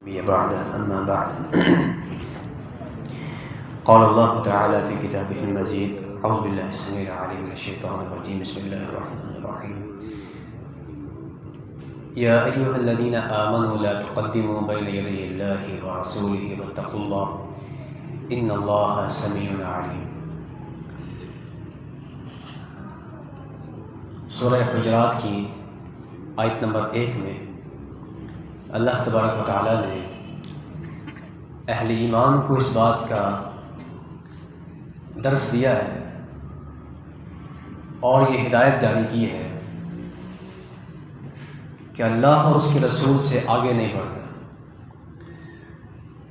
أما بعد قال الله تعالى في كتابه المجيد أعوذ بالله السميع العليم من الشيطان الرجيم بسم الله الرحمن الرحيم يا أيها الذين آمنوا لا تقدموا بين يدي الله ورسوله واتقوا الله إن الله سميع عليم۔ سورہ حجرات کی آیت نمبر 1 میں اللہ تبارک و تعالیٰ نے اہل ایمان کو اس بات کا درس دیا ہے اور یہ ہدایت جاری کی ہے کہ اللہ اور اس کے رسول سے آگے نہیں بڑھنا۔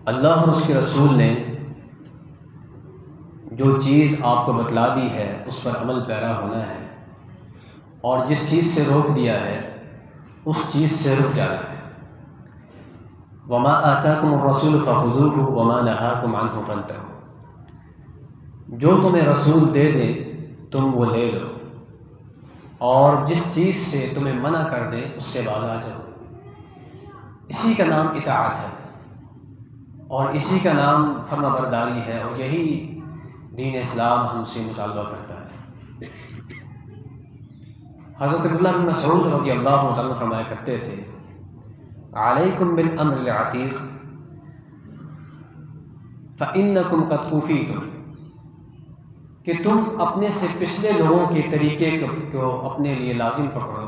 اللہ اور اس کے رسول نے جو چیز آپ کو بتلا دی ہے اس پر عمل پیرا ہونا ہے، اور جس چیز سے روک دیا ہے اس چیز سے رک جانا ہے۔ وما آتاکم الرسول فخذوہ وما نہاکم عنہ فانتہوا، جو تمہیں رسول دے دے تم وہ لے لو، اور جس چیز سے تمہیں منع کر دے اس سے باز آ جاؤ۔ اسی کا نام اطاعت ہے اور اسی کا نام فرما برداری ہے، اور یہی دین اسلام ہم سے مطالبہ کرتا ہے۔ حضرت عبداللہ بن مسعود رضی اللہ عنہ فرمایا کرتے تھے علیکم بالامر العتیق فانکم قد کوفیتم، کہ تم اپنے سے پچھلے لوگوں کے طریقے کو اپنے لیے لازم پکڑو،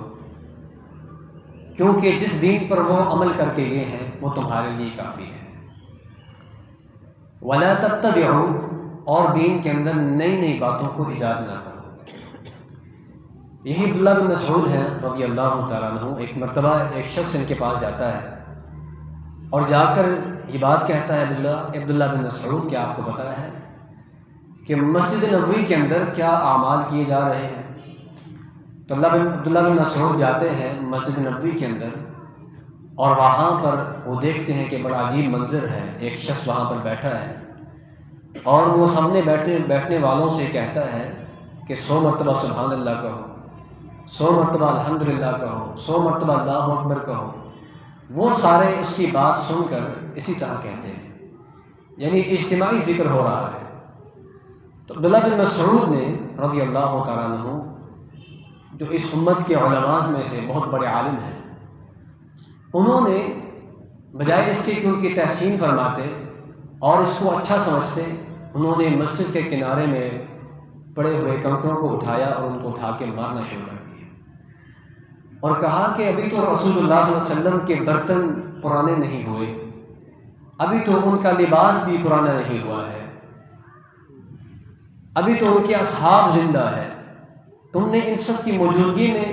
کیونکہ جس دین پر وہ عمل کر کے گئے ہیں وہ تمہارے لیے کافی ہے۔ ولا تبتدعوا، اور دین کے اندر نئی نئی باتوں کو ایجاد نہ کرو۔ یہی عبداللہ بن مسعود ہیں رضی اللہ تعالیٰ عنہ۔ ایک مرتبہ ایک شخص ان کے پاس جاتا ہے اور جا کر یہ بات کہتا ہے عبداللہ بن مسعود، کیا آپ کو پتہ ہے کہ مسجد نبوی کے اندر کیا اعمال کیے جا رہے ہیں؟ تو عبداللہ بن مسعود جاتے ہیں مسجد نبوی کے اندر، اور وہاں پر وہ دیکھتے ہیں کہ بڑا عجیب منظر ہے۔ ایک شخص وہاں پر بیٹھا ہے اور وہ سامنے بیٹھنے والوں سے کہتا ہے کہ 100 مرتبہ سبحان اللہ کہو، 100 مرتبہ الحمدللہ کہو، 100 مرتبہ اللہ اکبر کہو۔ وہ سارے اس کی بات سن کر اسی طرح کہتے ہیں، یعنی اجتماعی ذکر ہو رہا ہے۔ تو عبداللہ بن مسعود نے رضی اللہ تعالیٰ عنہ، جو اس امت کے علماء میں سے بہت بڑے عالم ہیں، انہوں نے بجائے اس کے کہ ان کی تحسین فرماتے اور اس کو اچھا سمجھتے، انہوں نے مسجد کے کنارے میں پڑے ہوئے کنکروں کو اٹھایا اور ان کو اٹھا کے مارنا شروع کر دیا، اور کہا کہ ابھی تو رسول اللہ صلی اللہ علیہ وسلم کے برتن پرانے نہیں ہوئے، ابھی تو ان کا لباس بھی پرانا نہیں ہوا ہے، ابھی تو ان کے اصحاب زندہ ہے، تم نے ان سب کی موجودگی میں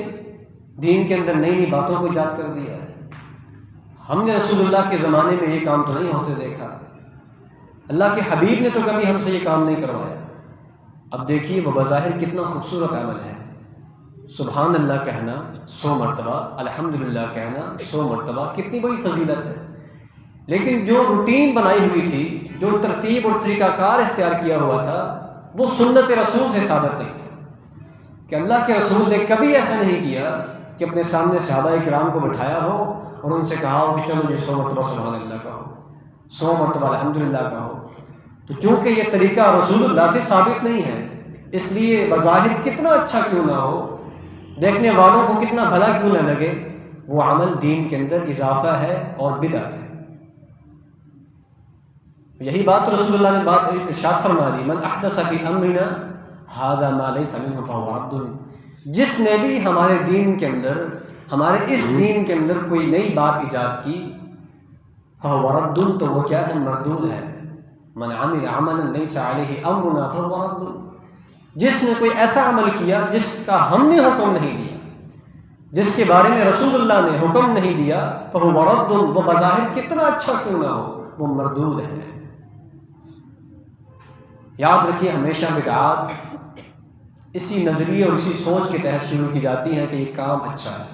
دین کے اندر نئی نئی باتوں کو ایجاد کر دیا ہے۔ ہم نے رسول اللہ کے زمانے میں یہ کام تو نہیں ہوتے دیکھا، اللہ کے حبیب نے تو کبھی ہم سے یہ کام نہیں کروایا۔ اب دیکھیے وہ بظاہر کتنا خوبصورت عمل ہے، سبحان اللہ کہنا 100 مرتبہ، الحمدللہ کہنا 100 مرتبہ، کتنی بڑی فضیلت ہے۔ لیکن جو روٹین بنائی ہوئی تھی، جو ترتیب اور طریقہ کار اختیار کیا ہوا تھا، وہ سنت رسول سے ثابت نہیں تھا، کہ اللہ کے رسول نے کبھی ایسا نہیں کیا کہ اپنے سامنے صحابہ کرام کو بٹھایا ہو اور ان سے کہا ہو کہ چلو جی 100 مرتبہ سبحان اللہ کہو، 100 مرتبہ الحمدللہ کہو۔ تو چونکہ یہ طریقہ رسول اللہ سے ثابت نہیں ہے، اس لیے بظاہر کتنا اچھا کیوں نہ ہو، دیکھنے والوں کو کتنا بھلا کیوں نہ لگے، وہ عمل دین کے اندر اضافہ ہے اور بدعت ہے۔ یہی بات رسول اللہ نے بات ارشاد فرما دی، من احدث فی امرنا ھذا ما لیس منہ فہو رد، جس نے بھی ہمارے دین کے اندر، ہمارے اس دین کے اندر کوئی نئی بات ایجاد کی، فہو رد، تو وہ کیا ہے؟ مردود ہے۔ من عمل عملا لیس علیہ امرنا فہو رد، جس نے کوئی ایسا عمل کیا جس کا ہم نے حکم نہیں دیا، جس کے بارے میں رسول اللہ نے حکم نہیں دیا، فہو رد، وہ بظاہر کتنا اچھا کیوں نہ ہو، وہ مردود ہے۔ یاد رکھیے ہمیشہ بدعات اسی نظریے اور اسی سوچ کے تحت شروع کی جاتی ہے کہ یہ کام اچھا ہے،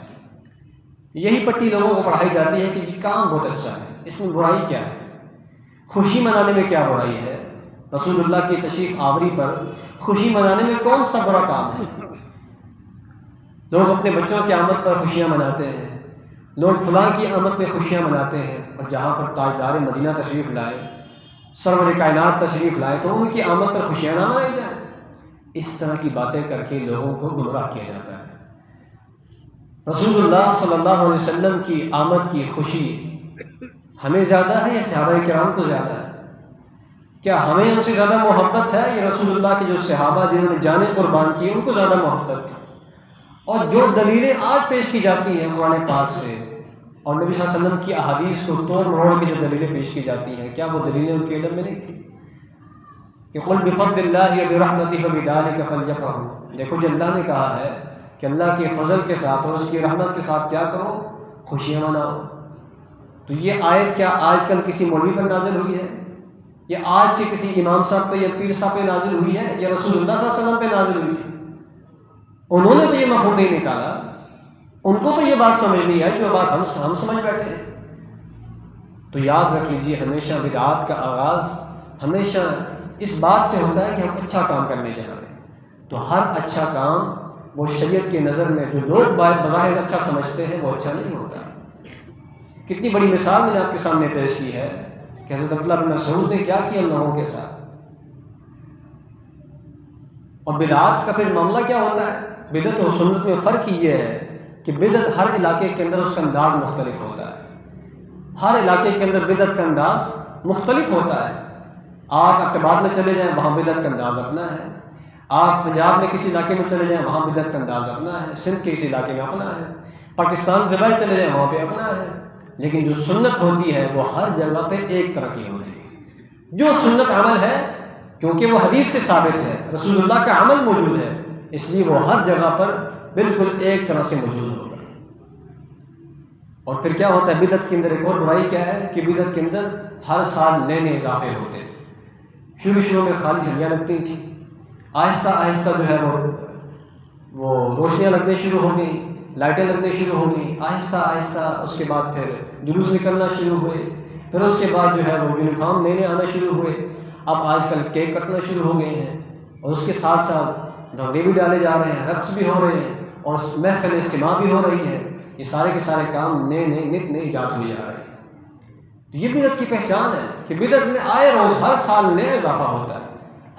یہی پٹی لوگوں کو پڑھائی جاتی ہے کہ یہ کام بہت اچھا ہے، اس میں برائی کیا ہے؟ خوشی منانے میں کیا برائی ہے؟ رسول اللہ کی تشریف آوری پر خوشی منانے میں کون سا برا کام ہے؟ لوگ اپنے بچوں کی آمد پر خوشیاں مناتے ہیں، لوگ فلاں کی آمد میں خوشیاں مناتے ہیں، اور جہاں پر تاجدار مدینہ تشریف لائے، سرور کائنات تشریف لائے، تو ان کی آمد پر خوشیاں نہ منائی جائیں۔ اس طرح کی باتیں کر کے لوگوں کو گمراہ کیا جاتا ہے۔ رسول اللہ صلی اللہ علیہ وسلم کی آمد کی خوشی ہمیں زیادہ ہے یا صحابہ کرام کو زیادہ ہے؟ کیا ہمیں ان سے زیادہ محبت ہے یا رسول اللہ کے جو صحابہ جنہوں نے جانیں قربان کی ان کو زیادہ محبت تھی؟ اور جو دلیلیں آج پیش کی جاتی ہیں قرآن پاک سے اور نبی صلی اللہ علیہ وسلم کی احادیث کو توڑ مروڑ کے جو دلیلیں پیش کی جاتی ہیں، کیا وہ دلیلیں ان کے علم میں نہیں تھیں؟ کہ قل بفضل اللہ وبرحمتہ فبذلک فلیفرحوا، دیکھو جو اللہ نے کہا ہے کہ اللہ کے فضل کے ساتھ اور اس کی رحمت کے ساتھ کیا کرو؟ خوشیاں مناؤ۔ تو یہ آیت کیا آج کل کسی مولوی پر نازل ہوئی ہے، یا آج کے کسی امام صاحب پہ یا پیر صاحب پہ نازل ہوئی ہے، یا رسول اللہ صلی اللہ علیہ وسلم پہ نازل ہوئی تھی؟ انہوں نے تو یہ مفہوم نہیں نکالا، ان کو تو یہ بات سمجھ نہیں آئی جو بات ہم سمجھ بیٹھے ہیں۔ تو یاد رکھ لیجیے، ہمیشہ بدعات کا آغاز ہمیشہ اس بات سے ہوتا ہے کہ ہم اچھا کام کرنے جا رہے ہیں، تو ہر اچھا کام وہ شریعت کی نظر میں جو لوگ بظاہر اچھا سمجھتے ہیں وہ اچھا نہیں ہوتا۔ کتنی بڑی مثال میں نے آپ کے سامنے پیش کی ہے کہ حضرت عبداللہ بن مسعود نے کیا کیا ان لوگوں کے ساتھ۔ اور بدعات کا پھر معاملہ کیا ہوتا ہے؟ بدعت اور سنت میں فرق یہ ہے کہ بدعت ہر علاقے کے اندر اس کا انداز مختلف ہوتا ہے، ہر علاقے کے اندر بدعت کا انداز مختلف ہوتا ہے۔ آپ اقتباد میں چلے جائیں وہاں بدعت کا انداز اپنا ہے، آپ پنجاب میں کسی علاقے میں چلے جائیں وہاں بدعت کا انداز اپنا ہے، سندھ کے کسی علاقے میں اپنا ہے، پاکستان سے باہر چلے جائیں وہاں پہ اپنا ہے، لیکن جو سنت ہوتی ہے وہ ہر جگہ پہ ایک طرح کی ہوتی ہے۔ جو سنت عمل ہے کیونکہ وہ حدیث سے ثابت ہے، رسول اللہ کا عمل موجود ہے، اس لیے وہ ہر جگہ پر بالکل ایک طرح سے موجود ہوگا۔ اور پھر کیا ہوتا ہے بدعت کے اندر؟ ایک اور برائی کیا ہے کہ بدعت کے اندر ہر سال نئے نئے اضافے ہوتے ہیں۔ شروع میں خالی جھنڈیاں لگتی تھیں، آہستہ آہستہ جو ہے وہ روشنیاں لگنے شروع ہو گئیں، لائٹیں لگنے شروع ہو گئیں، آہستہ آہستہ اس کے بعد پھر جلوس نکلنا شروع ہوئے، پھر اس کے بعد جو ہے وہ یونیفارم نئے آنا شروع ہوئے، اب آج کل کیک کٹنا شروع ہو گئے ہیں، اور اس کے ساتھ ساتھ بھنگڑے بھی ڈالے جا رہے ہیں، رقص بھی ہو رہے ہیں، اور محفل سما بھی ہو رہی ہے۔ یہ سارے کے سارے کام نئے نت نئے ایجاد ہوئے جا رہے ہیں۔ تو یہ بدعت کی پہچان ہے کہ بدعت میں آئے روز ہر سال نیا اضافہ ہوتا ہے۔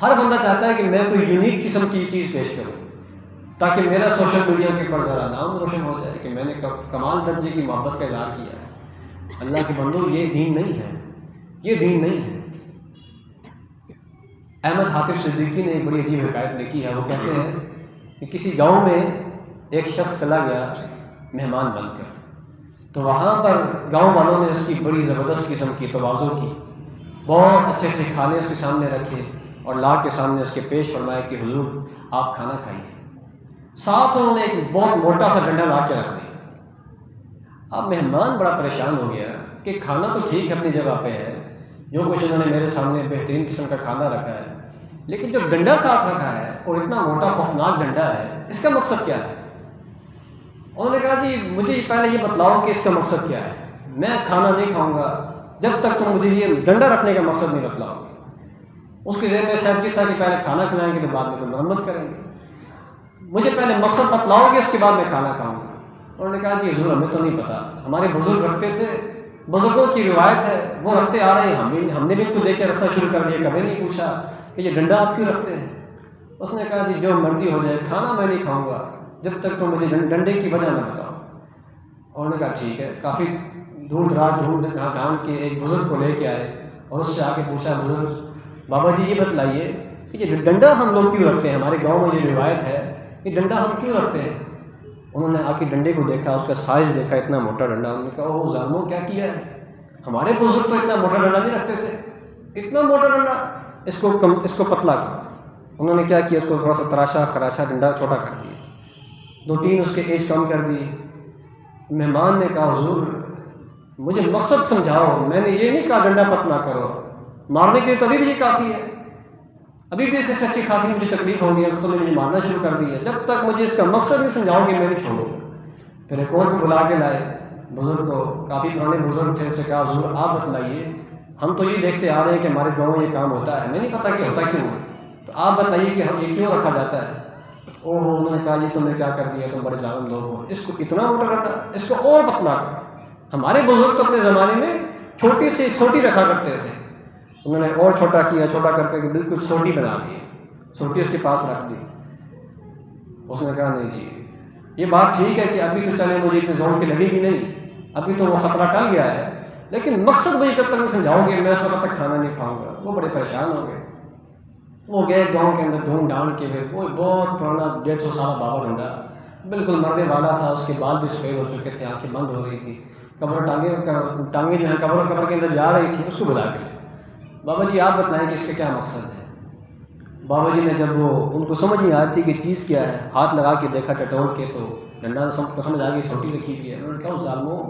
ہر بندہ چاہتا ہے کہ میں کوئی یونیک قسم کی چیز پیش کروں تاکہ میرا سوشل میڈیا کے اوپر ذرا نام روشن ہو جائے کہ میں نے کمال درجے کی محبت کا اظہار کیا ہے۔ اللہ کے بندو، یہ دین نہیں ہے، یہ دین نہیں ہے۔ احمد حاتم صدیقی نے ایک بڑی عجیب حکایت لکھی ہے۔ وہ کہتے ہیں کہ کسی گاؤں میں ایک شخص چلا گیا مہمان بن کر، تو وہاں پر گاؤں والوں نے اس کی بڑی زبردست قسم کی تواضع کی، بہت اچھے اچھے کھانے اس کے سامنے رکھے اور لا کے سامنے اس کے پیش فرمایا کہ حضور آپ کھانا کھائیے۔ ساتھ انہوں نے ایک بہت موٹا سا ڈنڈا لا کے رکھ دیا۔ اب مہمان بڑا پریشان ہو گیا کہ کھانا تو ٹھیک ہے اپنی جگہ پہ ہے، جو کچھ انہوں نے میرے سامنے بہترین قسم کا کھانا رکھا ہے، لیکن جو ڈنڈا ساتھ رکھا ہے اور اتنا موٹا خوفناک ڈنڈا ہے، اس کا مقصد کیا ہے؟ انہوں نے کہا جی مجھے پہلے یہ بتلاؤ کہ اس کا مقصد کیا ہے، میں کھانا نہیں کھاؤں گا جب تک تم مجھے یہ ڈنڈا رکھنے کا مقصد نہیں بتلاؤ گے۔ اس کے ذہن میں شاید یہ تھا کہ پہلے کھانا کھلائیں گے تو بعد میں کوئی مرمت کریں گے، مجھے پہلے مقصد بتلاؤ گے اس کے بعد میں کھانا کھاؤں گا۔ انہوں نے کہا جی حضور ہمیں تو نہیں پتا، ہمارے بزرگ رکھتے تھے، بزرگوں کی روایت ہے، وہ رکھتے آ رہے ہیں، ہم نے بھی ان کو لے کے رکھنا شروع کر دیا، کبھی نہیں پوچھا کہ یہ ڈنڈا آپ کیوں رکھتے ہیں۔ اس نے کہا جی جو مرضی ہو جائے کھانا میں نہیں کھاؤں گا جب تک تم مجھے ڈنڈے کی وجہ نہ بتاؤ۔ انہوں نے کہا ٹھیک ہے۔ کافی دور دراز ڈھونڈ کے ایک بزرگ کو لے کے آئے اور اس سے آ کے پوچھا بزرگ بابا جی یہ بتلائیے کہ یہ ڈنڈا ہم لوگ کیوں رکھتے ہیں، ہمارے گاؤں میں یہ روایت ہے کہ ڈنڈا ہم کیوں رکھتے ہیں۔ انہوں نے آ کے ڈنڈے کو دیکھا، اس کا سائز دیکھا، اتنا موٹا ڈنڈا۔ انہوں نے کہا اوہ ظالموں کیا کیا ہے، ہمارے بزرگ تو اتنا موٹا ڈنڈا نہیں رکھتے تھے، اتنا موٹا ڈنڈا، اس کو پتلا کر۔ انہوں نے کیا کیا، اس کو تھوڑا سا تراشا خراشا، ڈنڈا چھوٹا کر دیا، 2-3 اس کے ایج کم کر دی۔ مہمان نے کہا حضور مجھے مقصد سمجھاؤ، میں نے یہ نہیں کہا ڈنڈا پتلا کرو، مارنے کے لیے تو ابھی بھی یہ کافی ہے، ابھی بھی اس سے اچھی خاصی مجھے تکلیف ہوگی، اب تو نے مجھے مارنا شروع کر دیا، جب تک مجھے اس کا مقصد نہیں سمجھاؤ گے میں نہیں چھوڑوں گا۔ پھر ایک اور کو بلا کے لائے بزرگ کو، کافی پرانے بزرگ تھے، اسے کہا حضور آپ بتلائیے، ہم تو یہ دیکھتے آ رہے ہیں کہ ہمارے گاؤں میں یہ کام ہوتا ہے، ہمیں نہیں پتہ کہ ہوتا کیوں ہے، تو آپ بتائیے کہ یہ کیوں رکھا جاتا ہے۔ اوہ انہوں نے کہا جی تم نے کیا کر دیا، تم بڑے ظالم لوگ ہو، اس کو اتنا موٹا ڈنڈا، اس کو اور پتلا کر۔ ہمارے بزرگ تو اپنے زمانے میں چھوٹی سے چھوٹی رکھا کرتے تھے، انہوں نے اور چھوٹا کیا، چھوٹا کر کے بالکل چھوٹی بنا دی، چھوٹی اس کے پاس رکھ دی۔ اس نے کہا نہیں جی یہ بات ٹھیک ہے کہ ابھی تو چلے مجھے اتنے زور کی لگے گی نہیں، ابھی تو وہ خطرہ ٹل گیا ہے، لیکن مقصد مجھے جب تک نہیں سمجھاؤ گے میں اس وقت تک کھانا نہیں کھاؤں گا۔ وہ بڑے پریشان ہو گئے، وہ گئے گاؤں کے اندر ڈھونڈ ڈھانڈ کے، پھر وہ بہت پرانا 150 سال بابا ڈھونڈا، بالکل مرنے والا تھا، اس کے بال بھی سفید ہو چکے تھے، آنکھیں بند ہو رہی تھی، ٹانگیں جو ہیں قبر کے اندر جا رہی تھی، اس کو بلا کے لے، بابا جی آپ بتلائیں کہ اس کا کیا مقصد ہے۔ بابا جی نے جب وہ ان کو سمجھ نہیں آتی کہ چیز کیا ہے، ہاتھ لگا کے دیکھا ٹٹول کے تو ڈنڈا کو سمجھ آ گئی چھوٹی رکھی ہوئی ہے۔ انہوں نے کہا ظالموں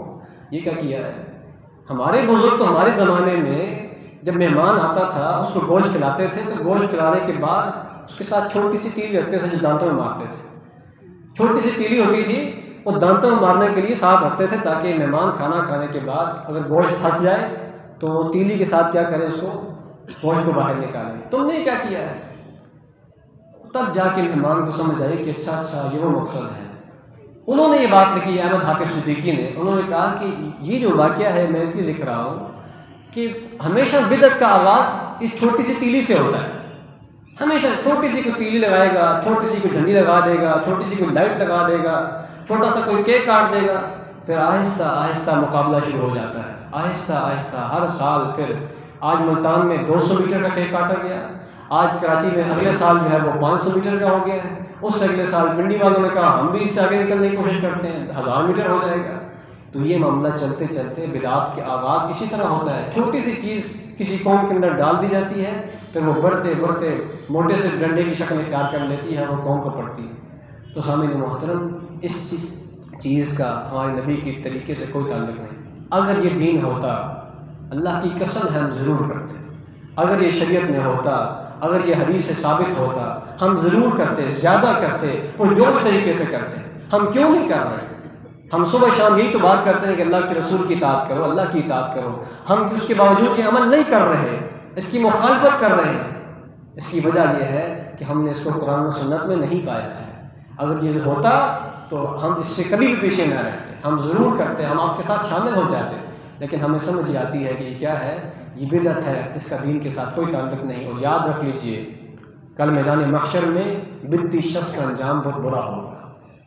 یہ کیا کیا ہے؟ ہمارے بزرگ تو ہمارے زمانے میں جب مہمان آتا تھا اس کو گوشت کھلاتے تھے، تو گوشت کھلانے کے بعد اس کے ساتھ چھوٹی سی تیلی رکھتے تھے جو دانتوں میں مارتے تھے، چھوٹی سی تیلی ہوتی تھی وہ دانتوں میں مارنے کے لیے ساتھ رکھتے تھے تاکہ مہمان کھانا کھانے کے بعد اگر گوشت پھنس جائے تو وہ تیلی کے ساتھ کیا کریں، اس کو گوشت کو باہر نکالیں۔ تم نے کیا کیا ہے؟ تب جا کے مہمان کو سمجھ آئی کہ اچھا یہ وہ مقصد ہے۔ انہوں نے یہ بات لکھی ہے احمد حافظ صدیقی نے، انہوں نے کہا کہ یہ جو واقعہ ہے میں اس لیے لکھ رہا ہوں کہ ہمیشہ بدعت کا آغاز اس چھوٹی سی تیلی سے ہوتا ہے، ہمیشہ چھوٹی سی کوئی تیلی لگائے گا، چھوٹی سی کوئی جھنڈی لگا دے گا، چھوٹی سی کوئی لائٹ لگا دے گا، چھوٹا سا کوئی کیک کاٹ دے گا، پھر آہستہ آہستہ مقابلہ شروع ہو جاتا ہے، آہستہ آہستہ ہر سال۔ پھر آج ملتان میں 200 میٹر کا کیک کاٹا گیا، آج کراچی میں اگلے سال جو ہے وہ 500 میٹر کا ہو گیا ہے، اس سے اگلے سال پنڈی والوں نے کہا ہم بھی اس سے آگے نکلنے کی کوشش کرتے ہیں، 1000 میٹر ہو جائے گا۔ تو یہ معاملہ چلتے چلتے بدعات کے آغاز اسی طرح ہوتا ہے، چھوٹی سی چیز کسی قوم کے اندر ڈال دی جاتی ہے، پھر وہ بڑھتے بڑھتے موٹے سے ڈنڈے کی شکل اختیار کر لیتی ہے، وہ قوم کو پڑتی ہے۔ تو سامعین محترم اس چیز کا ہمارے نبی کے طریقے سے کوئی تعلق نہیں۔ اگر یہ دین ہوتا، اللہ کی قسم ہے ہم ضرور کرتے، اگر یہ شریعت میں ہوتا، اگر یہ حدیث سے ثابت ہوتا ہم ضرور کرتے، زیادہ کرتے، وہ جوش طریقے سے کرتے۔ ہم کیوں نہیں کر رہے؟ ہم صبح شام یہی تو بات کرتے ہیں کہ اللہ کے رسول کی اطاعت کرو، اللہ کی اطاعت کرو، ہم اس کے باوجود یہ عمل نہیں کر رہے، اس کی مخالفت کر رہے ہیں۔ اس کی وجہ یہ ہے کہ ہم نے اس کو قرآن و سنت میں نہیں پایا ہے۔ اگر یہ ہوتا تو ہم اس سے کبھی بھی پیچھے نہ رہتے، ہم ضرور کرتے، ہم آپ کے ساتھ شامل ہو جاتے، لیکن ہمیں سمجھ آتی ہے کہ یہ کیا ہے، یہ بدعت ہے، اس کا دین کے ساتھ کوئی تعلق نہیں۔ اور یاد رکھ لیجئے کل میدان محشر میں بدعتی شخص کا انجام بہت برا ہوگا،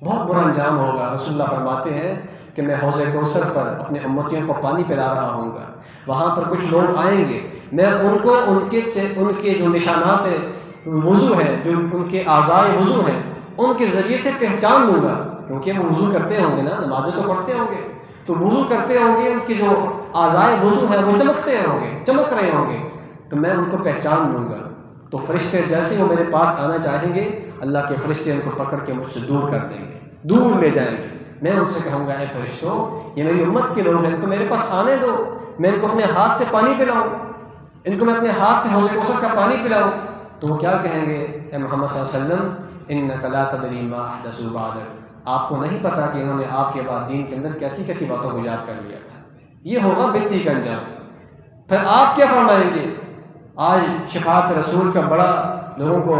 بہت برا انجام ہوگا۔ رسول اللہ فرماتے ہیں کہ میں حوض کوثر پر اپنے امتیوں کو پانی پلا رہا ہوں گا، وہاں پر کچھ لوگ آئیں گے، میں ان کو ان کے جو نشانات وضو ہیں، جو ان کے اعضاء وضو ہیں، ان کے ذریعے سے پہچان لوں گا، کیونکہ وہ وضو کرتے ہوں گے نا، نمازیں تو پڑھتے ہوں گے، تو وضو کرتے ہوں گے، ان کے جو اعضاء وضو ہیں وہ چمکتے ہوں گے، چمک رہے ہوں گے، تو میں ان کو پہچان لوں گا۔ تو فرشتے جیسے وہ میرے پاس آنا چاہیں گے، اللہ کے فرشتے ان کو پکڑ کے مجھ سے دور کر دیں گے، دور لے جائیں گے۔ میں ان سے کہوں گا اے فرشتوں یہ میری امت کے لوگ ہیں، ان کو میرے پاس آنے دو، میں ان کو اپنے ہاتھ سے پانی پلاؤں، ان کو میں اپنے ہاتھ سے حوض کوثر کا پانی پلاؤں۔ تو وہ کیا کہیں گے، اے محمد صلی اللہ علیہ وسلم انک لا تدری ما احدثوا بعدک، آپ کو نہیں پتا کہ انہوں نے آپ کے بعد دین کے اندر کیسی کیسی باتوں کو یاد کر لیا تھا۔ یہ ہوگا بدعتی کا انجام۔ پھر آپ کیا فرمائیں گے؟ آج شفاعت رسول کا بڑا لوگوں کو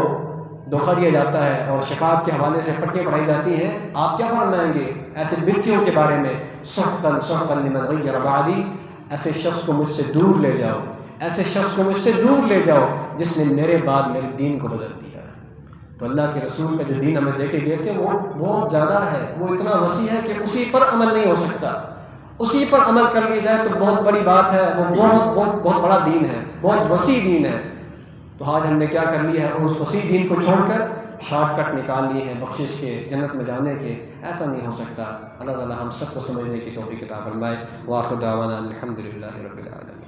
دھوکہ دیا جاتا ہے اور شفاعت کے حوالے سے پٹیاں پڑھائی جاتی ہیں، آپ کیا فرمائیں گے ایسے بدعتیوں کے بارے میں؟ سحقاً سحقاً لمن غیر بعدی، ایسے شخص کو مجھ سے دور لے جاؤ، ایسے شخص کو مجھ سے دور لے جاؤ جس نے میرے بعد میرے دین کو بدل دیا۔ تو اللہ کے رسول کا جو دین ہمیں دے کے گئے تھے وہ بہت زیادہ ہے، وہ اتنا وسیع ہے کہ اسی پر عمل نہیں ہو سکتا، اسی پر عمل کر لی جائے تو بہت بڑی بات ہے، وہ بہت بہت بہت بڑا دین ہے، بہت وسیع دین ہے۔ تو آج ہم نے کیا کر لیا ہے، اس وسیع دین کو چھوڑ کر شارٹ کٹ نکال لیے ہیں بخشش کے، جنت میں جانے کے۔ ایسا نہیں ہو سکتا۔ اللہ تعالی ہم سب کو سمجھنے کی توفیق عطا فرمائے۔ وآخر دعوانا الحمدللہ رب العالمین۔